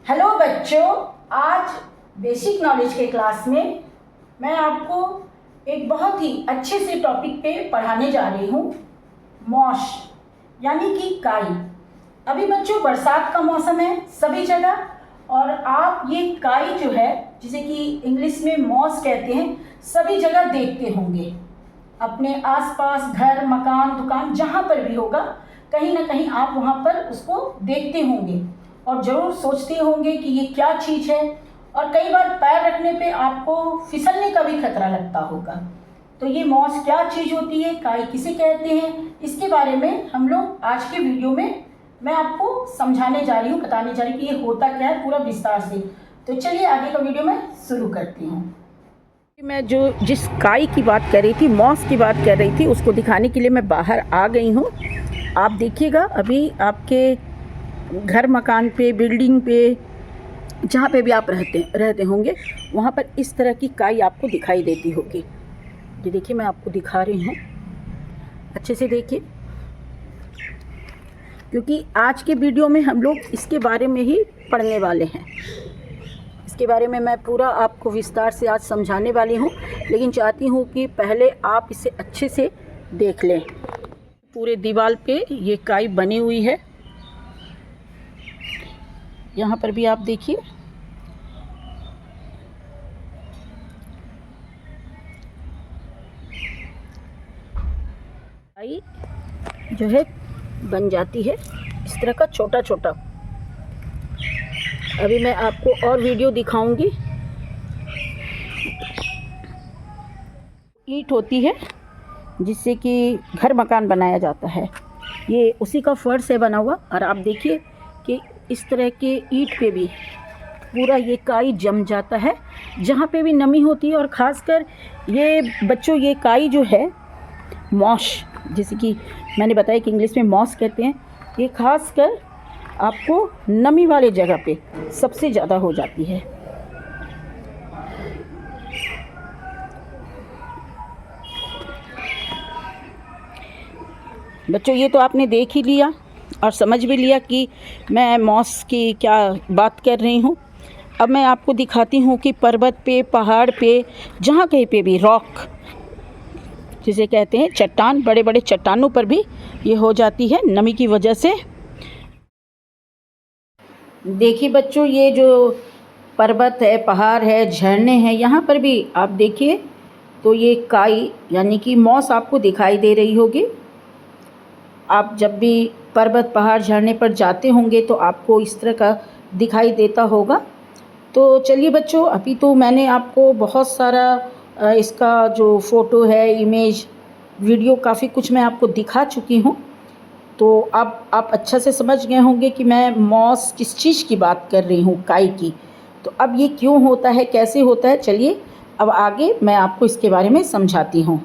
Hello बच्चों, आज basic knowledge के क्लास में मैं आपको एक बहुत ही अच्छे से टॉपिक पे पढ़ाने जा रही हूँ। मॉश यानी कि काई। अभी बच्चों बरसात का मौसम है सभी जगह, और आप ये काई जो है जिसे कि इंग्लिश में मॉस कहते हैं, सभी जगह देखते होंगे। अपने आसपास घर, मकान, दुकान जहाँ पर भी होगा, कहीं ना कहीं आप वहाँ पर उसको देखते होंगे और ज़रूर सोचते होंगे कि ये क्या चीज़ है। और कई बार पैर रखने पे आपको फिसलने का भी खतरा लगता होगा। तो ये मॉस क्या चीज़ होती है, काई किसे कहते हैं, इसके बारे में हम लोग आज के वीडियो में मैं आपको समझाने जा रही हूँ, बताने जा रही हूँ कि ये होता क्या है पूरा विस्तार से। तो चलिए आगे का वीडियो मैं शुरू करती हूँ। मैं जिस काई की बात कर रही थी, मॉस की बात कर रही थी, उसको दिखाने के लिए मैं बाहर आ गई हूँ। आप देखिएगा, अभी आपके घर, मकान पे, बिल्डिंग पे, जहाँ पे भी आप रहते होंगे, वहाँ पर इस तरह की काई आपको दिखाई देती होगी। ये देखिए, मैं आपको दिखा रही हूँ, अच्छे से देखिए, क्योंकि आज के वीडियो में हम लोग इसके बारे में ही पढ़ने वाले हैं। इसके बारे में मैं पूरा आपको विस्तार से आज समझाने वाली हूँ, लेकिन चाहती हूँ कि पहले आप इसे अच्छे से देख लें। पूरे दीवार पे ये काई बनी हुई है। यहाँ पर भी आप देखिए, काई जो है बन जाती है इस तरह का छोटा छोटा। अभी मैं आपको और वीडियो दिखाऊंगी। ईंट होती है जिससे कि घर मकान बनाया जाता है, ये उसी का फर्श है बना हुआ। और आप देखिए कि इस तरह के ईंट पे भी पूरा ये काई जम जाता है, जहाँ पे भी नमी होती है। और ख़ासकर ये बच्चों, ये काई जो है मॉश, जैसे कि मैंने बताया कि इंग्लिश में मॉस कहते हैं, ये ख़ासकर आपको नमी वाले जगह पे सबसे ज़्यादा हो जाती है। बच्चों, ये तो आपने देख ही लिया और समझ भी लिया कि मैं मॉस की क्या बात कर रही हूँ। अब मैं आपको दिखाती हूँ कि पर्वत पे, पहाड़ पे, जहाँ कहीं पे भी रॉक जिसे कहते हैं, चट्टान, बड़े बड़े चट्टानों पर भी ये हो जाती है नमी की वजह से। देखिए बच्चों, ये जो पर्वत है, पहाड़ है, झरने हैं, यहाँ पर भी आप देखिए तो ये काई यानी कि मॉस आपको दिखाई दे रही होगी। आप जब भी पर्वत, पहाड़, झरने पर जाते होंगे तो आपको इस तरह का दिखाई देता होगा। तो चलिए बच्चों, अभी तो मैंने आपको बहुत सारा इसका जो फ़ोटो है, इमेज, वीडियो, काफ़ी कुछ मैं आपको दिखा चुकी हूँ। तो अब आप अच्छा से समझ गए होंगे कि मैं मॉस किस चीज़ की बात कर रही हूँ, काई की। तो अब ये क्यों होता है, कैसे होता है, चलिए अब आगे मैं आपको इसके बारे में समझाती हूँ।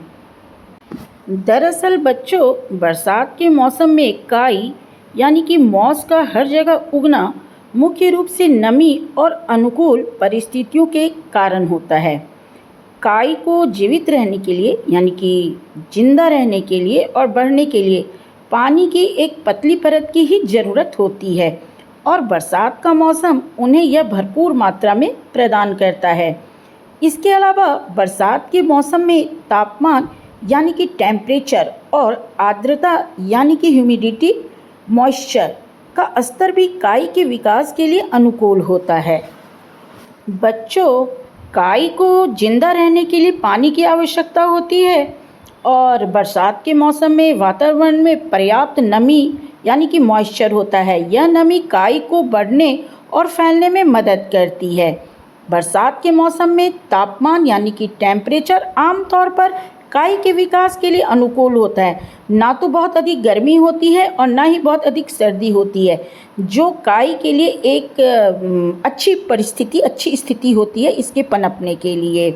दरअसल बच्चों, बरसात के मौसम में काई यानी कि मॉस का हर जगह उगना मुख्य रूप से नमी और अनुकूल परिस्थितियों के कारण होता है। काई को जीवित रहने के लिए यानी कि जिंदा रहने के लिए और बढ़ने के लिए पानी की एक पतली परत की ही ज़रूरत होती है, और बरसात का मौसम उन्हें यह भरपूर मात्रा में प्रदान करता है। इसके अलावा बरसात के मौसम में तापमान यानी कि टेम्परेचर और आर्द्रता यानी कि ह्यूमिडिटी, मॉइस्चर का स्तर भी काई के विकास के लिए अनुकूल होता है। बच्चों, काई को जिंदा रहने के लिए पानी की आवश्यकता होती है, और बरसात के मौसम में वातावरण में पर्याप्त नमी यानी कि मॉइस्चर होता है। यह नमी काई को बढ़ने और फैलने में मदद करती है। बरसात के मौसम में तापमान यानी कि टेम्परेचर आमतौर पर काई के विकास के लिए अनुकूल होता है। ना तो बहुत अधिक गर्मी होती है और ना ही बहुत अधिक सर्दी होती है, जो काई के लिए एक अच्छी स्थिति होती है इसके पनपने के लिए।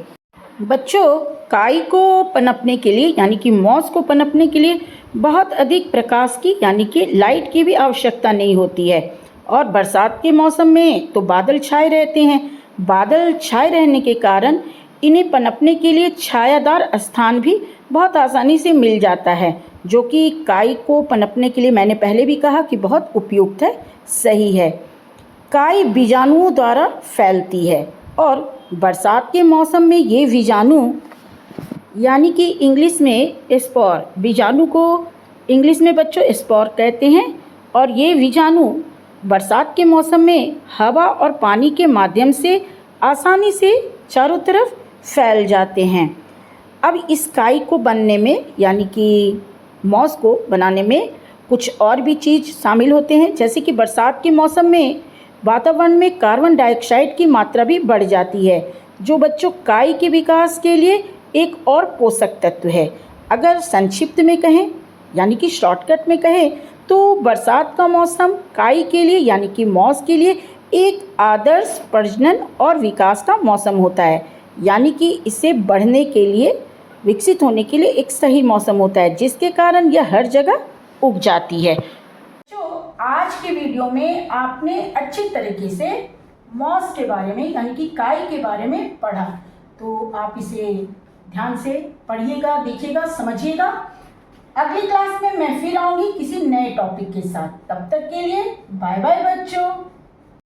बच्चों, काई को पनपने के लिए यानी कि मॉस को पनपने के लिए बहुत अधिक प्रकाश की यानी कि लाइट की भी आवश्यकता नहीं होती है। और बरसात के मौसम में तो बादल छाए रहते हैं। बादल छाए रहने के कारण इन्हें पनपने के लिए छायादार स्थान भी बहुत आसानी से मिल जाता है, जो कि काई को पनपने के लिए, मैंने पहले भी कहा कि बहुत उपयुक्त है, सही है। काई बीजाणुओं द्वारा फैलती है और बरसात के मौसम में ये बीजाणु यानी कि इंग्लिश में स्पोर, बीजाणु को इंग्लिश में बच्चों स्पोर कहते हैं। और ये बीजाणु बरसात के मौसम में हवा और पानी के माध्यम से आसानी से चारों तरफ फैल जाते हैं। अब इस काई को बनने में यानी कि मॉस को बनाने में कुछ और भी चीज़ शामिल होते हैं, जैसे कि बरसात के मौसम में वातावरण में कार्बन डाइऑक्साइड की मात्रा भी बढ़ जाती है, जो बच्चों काई के विकास के लिए एक और पोषक तत्व है। अगर संक्षिप्त में कहें यानी कि शॉर्टकट में कहें तो बरसात का मौसम काई के लिए यानी कि मॉस के लिए एक आदर्श प्रजनन और विकास का मौसम होता है, यानी कि इसे बढ़ने के लिए, विकसित होने के लिए एक सही मौसम होता है, जिसके कारण यह हर जगह उग जाती है। जो आज के वीडियो में आपने अच्छी तरीके से मॉस के बारे में यानी कि काई के बारे में पढ़ा, तो आप इसे ध्यान से पढ़िएगा, देखिएगा, समझिएगा। अगली क्लास में मैं फिर आऊँगी किसी नए टॉपिक के साथ। तब तक के लिए बाय बाय बच्चों।